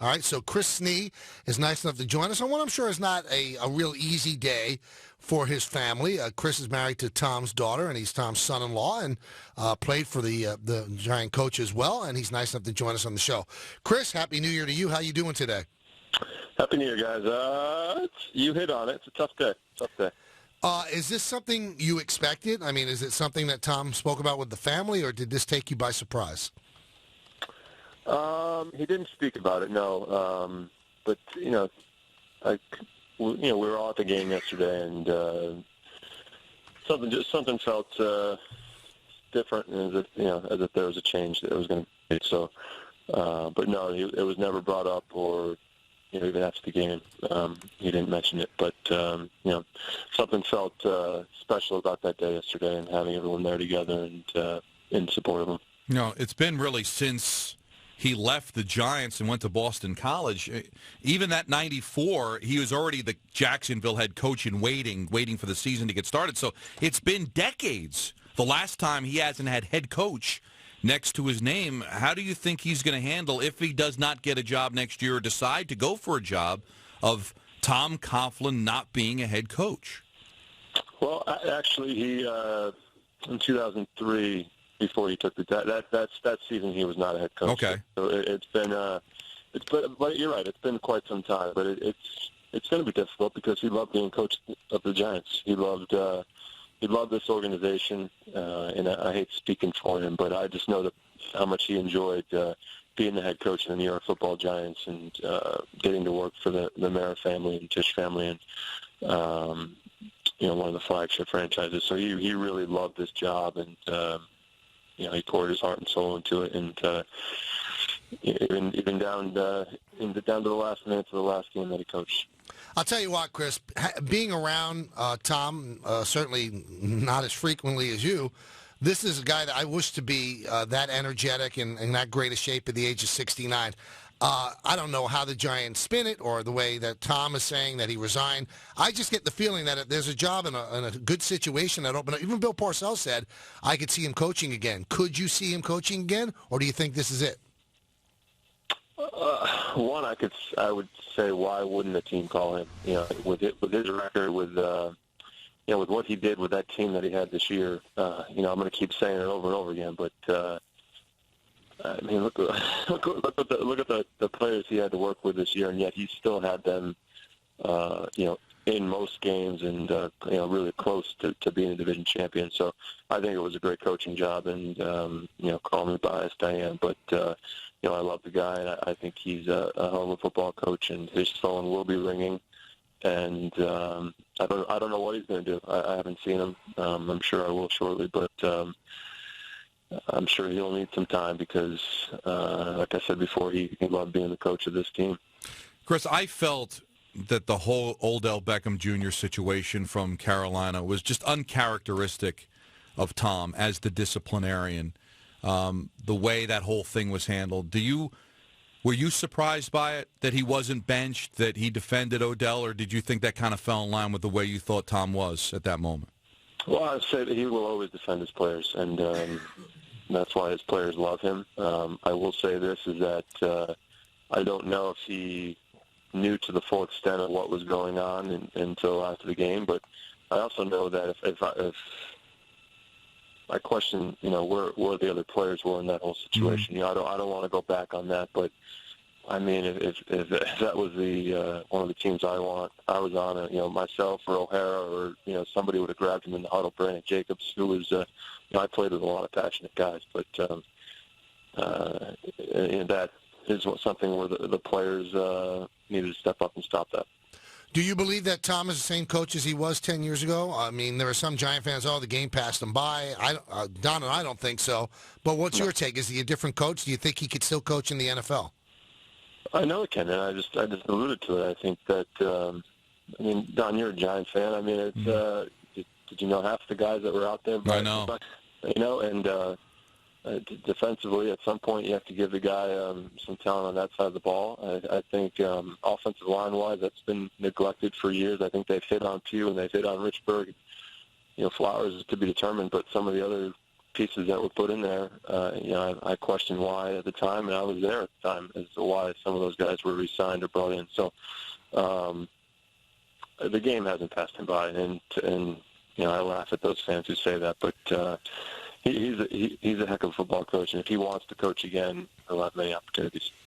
All right, so Chris Snee is nice enough to join us on what I'm sure is not a real easy day for his family. Chris is married to Tom's daughter, and he's Tom's son-in-law, and played for the Giant coach as well, and he's nice enough to join us on the show. Chris, Happy New Year to you. How you doing today? Happy New Year, guys. You hit on it. It's a tough day. Is this something you expected? I mean, is it something that Tom spoke about with the family, or did this take you by surprise? He didn't speak about it, no. But we were all at the game yesterday, and something felt different, as if there was a change that was going to be. So, but no, it was never brought up, or even after the game, he didn't mention it. But something felt special about that day yesterday, and having everyone there together and in support of him. It's been really since he left the Giants and went to Boston College. Even that 94, he was already the Jacksonville head coach in waiting for the season to get started. So it's been decades. The last time he hasn't had head coach next to his name. How do you think he's going to handle, if he does not get a job next year or decide to go for a job, of Tom Coughlin not being a head coach? Well, actually, he in 2003, before he took that season, he was not a head coach. Okay. So but you're right. It's been quite some time, but it's going to be difficult because he loved being coach of the Giants. He loved this organization, and I hate speaking for him, but I just know how much he enjoyed being the head coach of the New York Football Giants and getting to work for the Mara family and Tisch family and one of the flagship franchises. So he really loved this job, and he poured his heart and soul into it, and even down to the last minutes of the last game that he coached. I'll tell you what, Chris, being around Tom, certainly not as frequently as you, this is a guy that I wish to be that energetic and in that great a shape at the age of 69. I don't know how the Giants spin it, or the way that Tom is saying that he resigned. I just get the feeling that if there's a job in a good situation that open up, even Bill Parcells said, I could see him coaching again. Could you see him coaching again, or do you think this is it? One, I would say, why wouldn't the team call him? With his record, with what he did with that team that he had this year. I'm going to keep saying it over and over again, but I mean, look at the players he had to work with this year, and yet he still had them, in most games, and really close to being a division champion. So I think it was a great coaching job, and call me biased, I am, but I love the guy, and I think he's a hell of a football coach, and his phone will be ringing. And I don't know what he's going to do. I haven't seen him. I'm sure I will shortly, but I'm sure he'll need some time because, like I said before, he loved being the coach of this team. Chris, I felt that the whole Odell Beckham Jr. situation from Carolina was just uncharacteristic of Tom as the disciplinarian. The way that whole thing was handled. Were you surprised by it, that he wasn't benched, that he defended Odell, or did you think that kind of fell in line with the way you thought Tom was at that moment? Well, I'd say that he will always defend his players, and that's why his players love him. I will say this, is that I don't know if he knew to the full extent of what was going on until after the game, but I also know that if I question, where the other players were in that whole situation. I don't want to go back on that, but I mean, if that was the one of the teams I was on, myself or O'Hara or somebody would have grabbed him in the huddle. Brandon Jacobs, who was, I played with a lot of passionate guys, but and that is something where the players needed to step up and stop that. Do you believe that Tom is the same coach as he was 10 years ago? I mean, there are some Giant fans, the game passed him by. Don and I don't think so. But what's your take? Is he a different coach? Do you think he could still coach in the NFL? I know it can, and I just alluded to it. I think that, Don, you're a Giant fan. I mean, it's did you know half the guys that were out there? I know. And defensively, at some point, you have to give the guy some talent on that side of the ball. I think offensive line-wise, that's been neglected for years. I think they've hit on Pugh and they've hit on Richburg. Flowers is to be determined, but some of the other pieces that were put in there, I questioned why at the time, and I was there at the time as to why some of those guys were re-signed or brought in. So the game hasn't passed him by, and I laugh at those fans who say that, but he's a heck of a football coach, and if he wants to coach again, he'll have many opportunities.